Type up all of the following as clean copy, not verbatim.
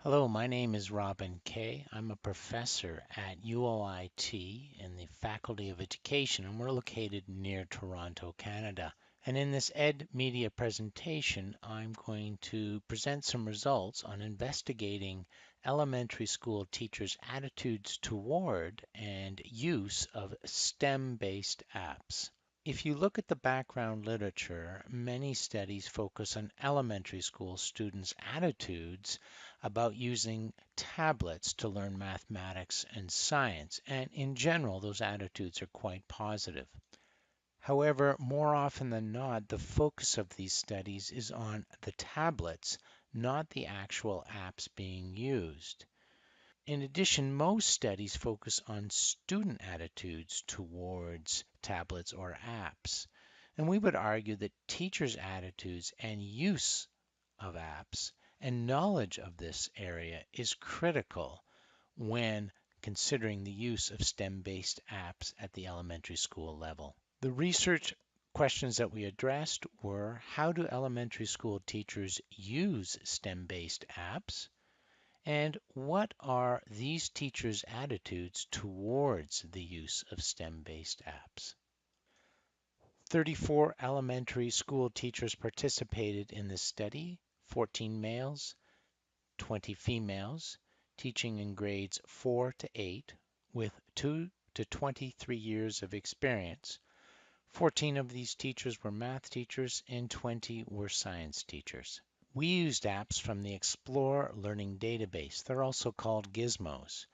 Hello, my name is Robin Kay. I'm a professor at UOIT in the Faculty of Education, and we're located near Toronto, Canada. And in this EdMedia presentation, I'm going to present some results on investigating elementary school teachers' attitudes toward and use of STEM-based apps. If you look at the background literature, many studies focus on elementary school students' attitudes about using tablets to learn mathematics and science, and in general, those attitudes are quite positive. However, more often than not, the focus of these studies is on the tablets, not the actual apps being used. In addition, most studies focus on student attitudes towards tablets or apps. And we would argue that teachers' attitudes and use of apps and knowledge of this area is critical when considering the use of STEM-based apps at the elementary school level. The research questions that we addressed were: how do elementary school teachers use STEM-based apps? And what are these teachers' attitudes towards the use of STEM-based apps? 34 elementary school teachers participated in this study, 14 males, 20 females, teaching in grades 4 to 8 with 2 to 23 years of experience. 14 of these teachers were math teachers and 20 were science teachers. We used apps from the Explore Learning Database. They're also called gizmos.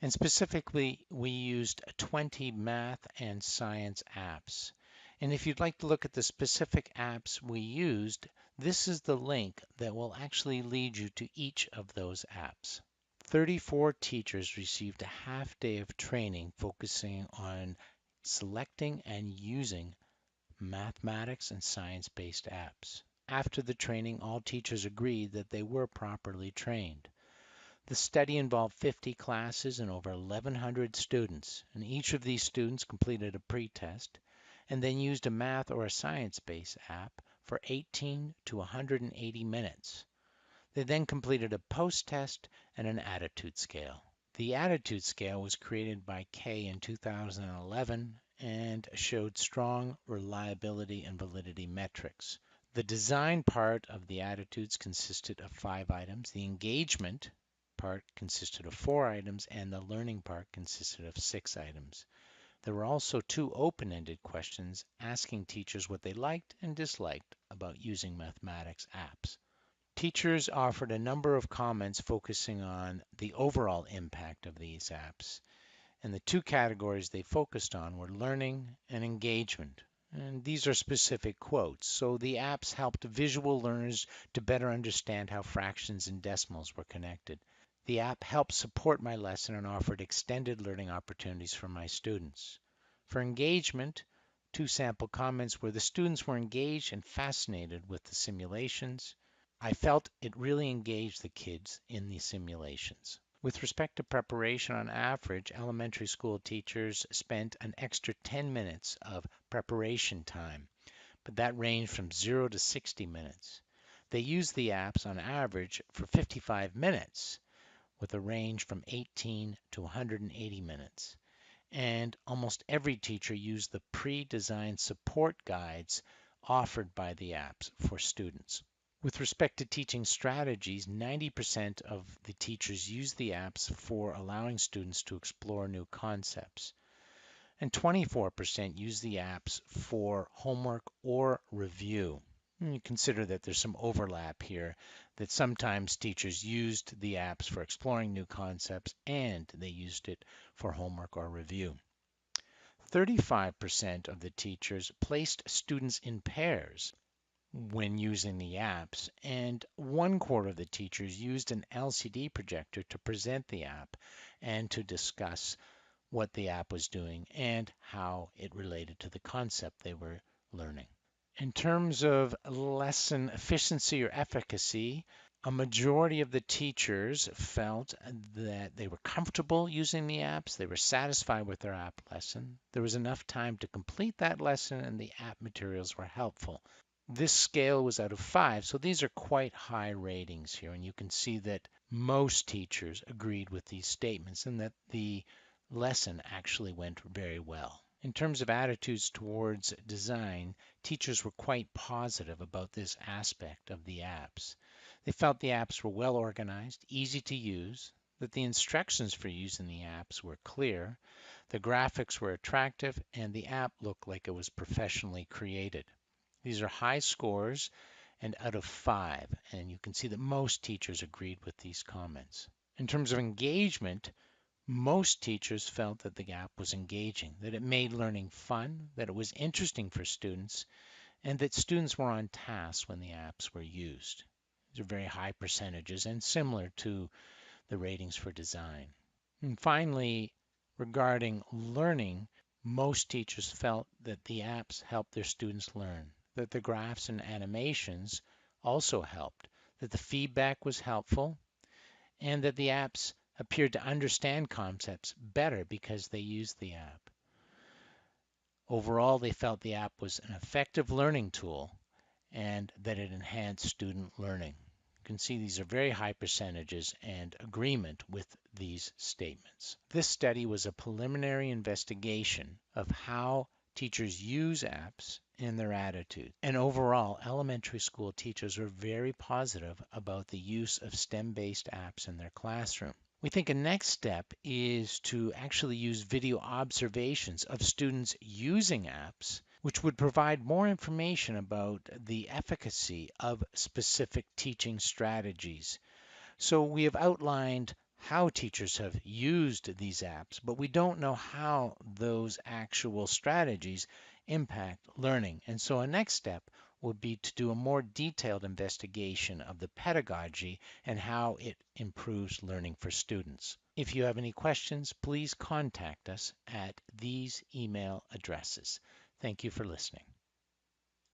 And specifically, we used 20 math and science apps. And if you'd like to look at the specific apps we used, this is the link that will actually lead you to each of those apps. 34 teachers received a half day of training focusing on selecting and using mathematics and science-based apps. After the training, all teachers agreed that they were properly trained. The study involved 50 classes and over 1,100 students, and each of these students completed a pre-test and then used a math or a science-based app for 18 to 180 minutes. They then completed a post-test and an attitude scale. The attitude scale was created by Kay in 2011 and showed strong reliability and validity metrics. The design part of the attitudes consisted of 5 items. The engagement part consisted of 4 items, and the learning part consisted of 6 items. There were also 2 open-ended questions asking teachers what they liked and disliked about using mathematics apps. Teachers offered a number of comments focusing on the overall impact of these apps. And the 2 categories they focused on were learning and engagement. And these are specific quotes. So the apps helped visual learners to better understand how fractions and decimals were connected. The app helped support my lesson and offered extended learning opportunities for my students. For engagement, 2 sample comments were: the students were engaged and fascinated with the simulations. I felt it really engaged the kids in the simulations. With respect to preparation, on average, elementary school teachers spent an extra 10 minutes of preparation time, but that ranged from 0 to 60 minutes. They used the apps on average for 55 minutes, with a range from 18 to 180 minutes. And almost every teacher used the pre-designed support guides offered by the apps for students. With respect to teaching strategies, 90% of the teachers use the apps for allowing students to explore new concepts. And 24% use the apps for homework or review. And you consider that there's some overlap here, that sometimes teachers used the apps for exploring new concepts and they used it for homework or review. 35% of the teachers placed students in pairs when using the apps, and 1/4 of the teachers used an LCD projector to present the app and to discuss what the app was doing and how it related to the concept they were learning. In terms of lesson efficiency or efficacy, a majority of the teachers felt that they were comfortable using the apps, they were satisfied with their app lesson, there was enough time to complete that lesson, and the app materials were helpful. This scale was out of 5, so these are quite high ratings here, and you can see that Most teachers agreed with these statements and that the lesson actually went very well. In terms of attitudes towards design, teachers were quite positive about this aspect of the apps. They felt the apps were well organized, easy to use, that the instructions for using the apps were clear, the graphics were attractive, and the app looked like it was professionally created. These are high scores and out of 5, and you can see that most teachers agreed with these comments. In terms of engagement, most teachers felt that the app was engaging, that it made learning fun, that it was interesting for students, and that students were on task when the apps were used. These are very high percentages and similar to the ratings for design. And finally, regarding learning, most teachers felt that the apps helped their students learn, that the graphs and animations also helped, that the feedback was helpful, and that the apps appeared to understand concepts better because they used the app. Overall, they felt the app was an effective learning tool and that it enhanced student learning. You can see these are very high percentages and agreement with these statements. This study was a preliminary investigation of how teachers use apps and their attitude. And overall, elementary school teachers were very positive about the use of STEM-based apps in their classroom. We think a next step is to actually use video observations of students using apps, which would provide more information about the efficacy of specific teaching strategies. So we have outlined how teachers have used these apps, but we don't know how those actual strategies impact learning. And so a next step would be to do a more detailed investigation of the pedagogy and how it improves learning for students. If you have any questions, please contact us at these email addresses. Thank you for listening.